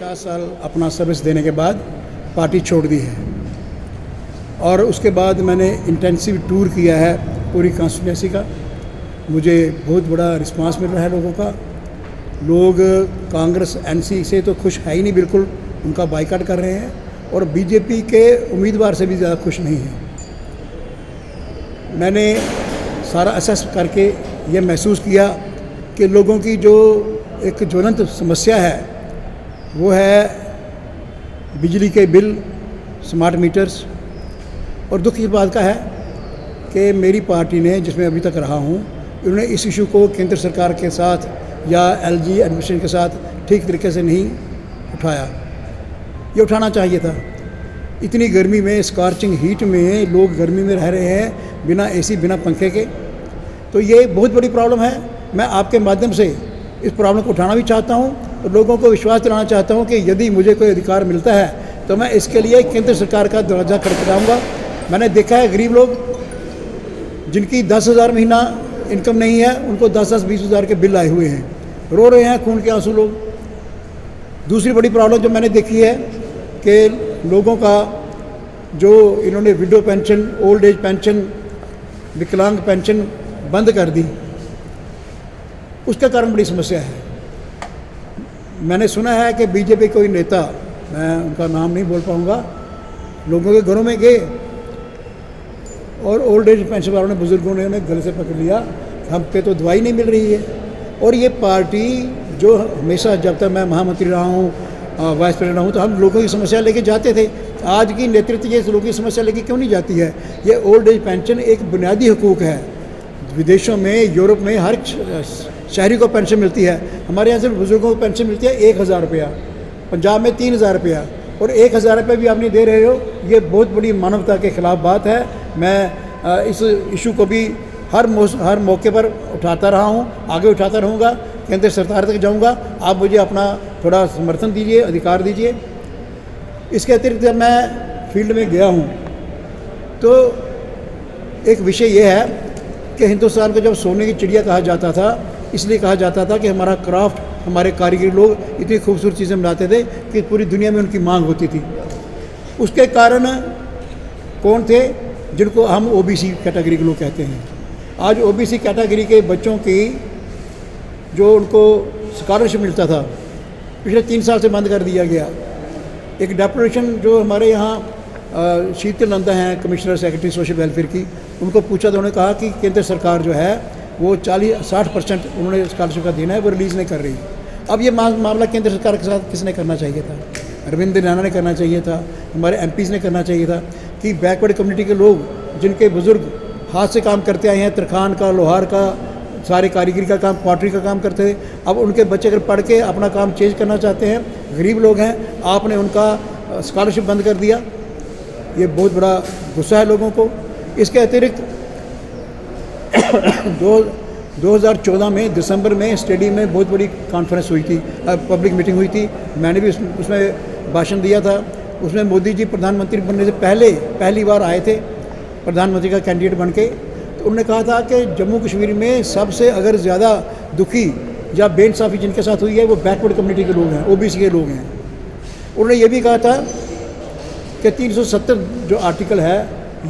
50 साल अपना सर्विस देने के बाद पार्टी छोड़ दी है और उसके बाद मैंने इंटेंसिव टूर किया है पूरी कॉन्स्टिट्यूंसी का। मुझे बहुत बड़ा रिस्पांस मिल रहा है लोगों का। लोग कांग्रेस एनसी से तो खुश है ही नहीं, बिल्कुल उनका बाइकाट कर रहे हैं और बीजेपी के उम्मीदवार से भी ज़्यादा खुश नहीं हैं। मैंने सारा असेस करके ये महसूस किया कि लोगों की जो एक ज्वलंत समस्या है वो है बिजली के बिल, स्मार्ट मीटर्स। और दुख इस बात का है कि मेरी पार्टी ने, जिसमें अभी तक रहा हूँ, उन्होंने इस इशू को केंद्र सरकार के साथ या एलजी एडमिनिस्ट्रेशन के साथ ठीक तरीके से नहीं उठाया। ये उठाना चाहिए था। इतनी गर्मी में, स्कॉर्चिंग हीट में लोग गर्मी में रह रहे हैं बिना एसी, बिना पंखे के। तो ये बहुत बड़ी प्रॉब्लम है। मैं आपके माध्यम से इस प्रॉब्लम को उठाना भी चाहता हूँ और लोगों को विश्वास दिलाना चाहता हूँ कि यदि मुझे कोई अधिकार मिलता है तो मैं इसके लिए केंद्र सरकार का दरवाज़ा खटखटाऊँगा। मैंने देखा है गरीब लोग जिनकी 10,000 महीना इनकम नहीं है, उनको 10-10, 20,000 के बिल आए हुए हैं, रो रहे हैं खून के आंसू लोग। दूसरी बड़ी प्रॉब्लम जो मैंने देखी है कि लोगों का जो इन्होंने window pension, old age pension, विकलांग पेंशन बंद कर दी, उसके कारण बड़ी समस्या है। मैंने सुना है कि बीजेपी कोई नेता, मैं उनका नाम नहीं बोल पाऊँगा, लोगों के घरों में गए और ओल्ड एज पेंशन वालों ने, बुजुर्गों ने उन्हें गले से पकड़ लिया, हम पे तो दवाई नहीं मिल रही है। और ये पार्टी जो हमेशा, जब तक मैं महामंत्री रहा हूँ, वाइस प्रेसिडेंट रहा हूँ, तो हम लोगों की समस्या लेके जाते थे। आज की नेतृत्व ये लोगों की समस्या लेके क्यों नहीं जाती है? ये ओल्ड एज पेंशन एक बुनियादी हुकूक है। विदेशों में, यूरोप में हर शहरी को पेंशन मिलती है। हमारे यहाँ से बुजुर्गों को पेंशन मिलती है 1,000 रुपया, पंजाब में 3,000 रुपया, और 1,000 रुपये भी आप नहीं दे रहे हो। ये बहुत बड़ी मानवता के खिलाफ बात है। मैं इस इशू को भी हर मौके पर उठाता रहा हूँ, आगे उठाता रहूँगा, केंद्र सरकार तक जाऊँगा। आप मुझे अपना थोड़ा समर्थन दीजिए, अधिकार दीजिए। इसके अतिरिक्त जब मैं फील्ड में गया हूँ तो एक विषय ये है कि हिंदुस्तान को जब सोने की चिड़िया कहा जाता था, इसलिए कहा जाता था कि हमारा क्राफ्ट, हमारे कारीगर लोग इतनी खूबसूरत चीज़ें बनाते थे कि पूरी दुनिया में उनकी मांग होती थी। उसके कारण कौन थे? जिनको हम ओबीसी कैटेगरी के लोग कहते हैं। आज ओबीसी कैटेगरी के बच्चों की जो उनको स्कॉलरशिप मिलता था, पिछले 3 साल से बंद कर दिया गया। एक डेपुटेशन जो हमारे यहाँ शीतल नंदा हैं, कमिश्नर सेक्रेटरी सोशल वेलफेयर की, उनको पूछा तो उन्होंने कहा कि केंद्र सरकार जो है वो 40-60% उन्होंने स्कॉलरशिप का देना है, वो रिलीज़ नहीं कर रही। अब ये मामला केंद्र सरकार के साथ किसने करना चाहिए था? अरविंद रैना ने करना चाहिए था, हमारे एमपीज़ ने करना चाहिए था कि बैकवर्ड कम्युनिटी के लोग, जिनके बुज़ुर्ग हाथ से काम करते आए हैं, तरखान का, लोहार का, सारे कारीगरी का काम, पॉटरी का काम करते थे, अब उनके बच्चे अगर पढ़ के अपना काम चेंज करना चाहते हैं, गरीब लोग हैं, आपने उनका स्कॉलरशिप बंद कर दिया। ये बहुत बड़ा गुस्सा है लोगों को। इसके अतिरिक्त 2014 में दिसंबर में स्टेडियम में बहुत बड़ी कॉन्फ्रेंस हुई थी, पब्लिक मीटिंग हुई थी। मैंने भी उसमें भाषण दिया था। उसमें मोदी जी प्रधानमंत्री बनने से पहली बार आए थे प्रधानमंत्री का कैंडिडेट बन के। तो उन्होंने कहा था कि जम्मू कश्मीर में सबसे अगर ज़्यादा दुखी या बेइंसाफ़ी जिनके साथ हुई है वो बैकवर्ड कम्युनिटी के लोग हैं, ओबीसी के लोग हैं। उन्होंने ये भी कहा था कि 370 जो आर्टिकल है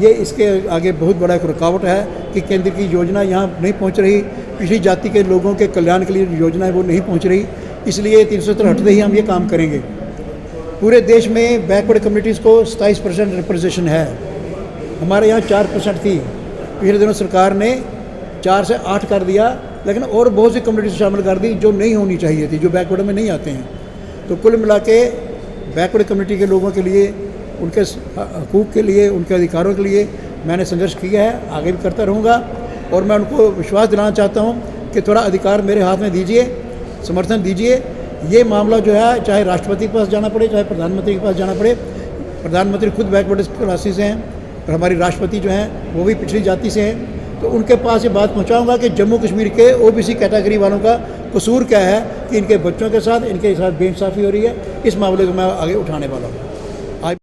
ये इसके आगे बहुत बड़ा एक रुकावट है कि केंद्र की योजना यहाँ नहीं पहुँच रही, पिछड़ी जाति के लोगों के कल्याण के लिए योजना है वो नहीं पहुँच रही, इसलिए 370 हटते ही हम ये काम करेंगे। पूरे देश में बैकवर्ड कम्युनिटीज़ को 27% रिप्रेजेंटेशन है, हमारे यहाँ 4% थी। पिछले दिनों सरकार ने 4 से 8 कर दिया, लेकिन और बहुत सी कम्युनिटीज शामिल कर दी जो नहीं होनी चाहिए थी, जो बैकवर्ड में नहीं आते हैं। तो कुल मिला के बैकवर्ड कम्युनिटी के लोगों के लिए, उनके हकूक़ के लिए, उनके अधिकारों के लिए मैंने संघर्ष किया है, आगे भी करता रहूँगा। और मैं उनको विश्वास दिलाना चाहता हूँ कि थोड़ा अधिकार मेरे हाथ में दीजिए, समर्थन दीजिए। ये मामला जो है, चाहे राष्ट्रपति के पास जाना पड़े, चाहे प्रधानमंत्री के पास जाना पड़े, प्रधानमंत्री खुद बैकवर्ड क्लासी से हैं और हमारी राष्ट्रपति जो हैं वो भी पिछड़ी जाति से हैं, तो उनके पास ये बात पहुँचाऊँगा कि जम्मू कश्मीर के ओबीसी कैटेगरी वालों का कसूर क्या है कि इनके बच्चों के साथ, इनके साथ बेइंसाफ़ी हो रही है। इस मामले को मैं आगे उठाने वाला हूँ।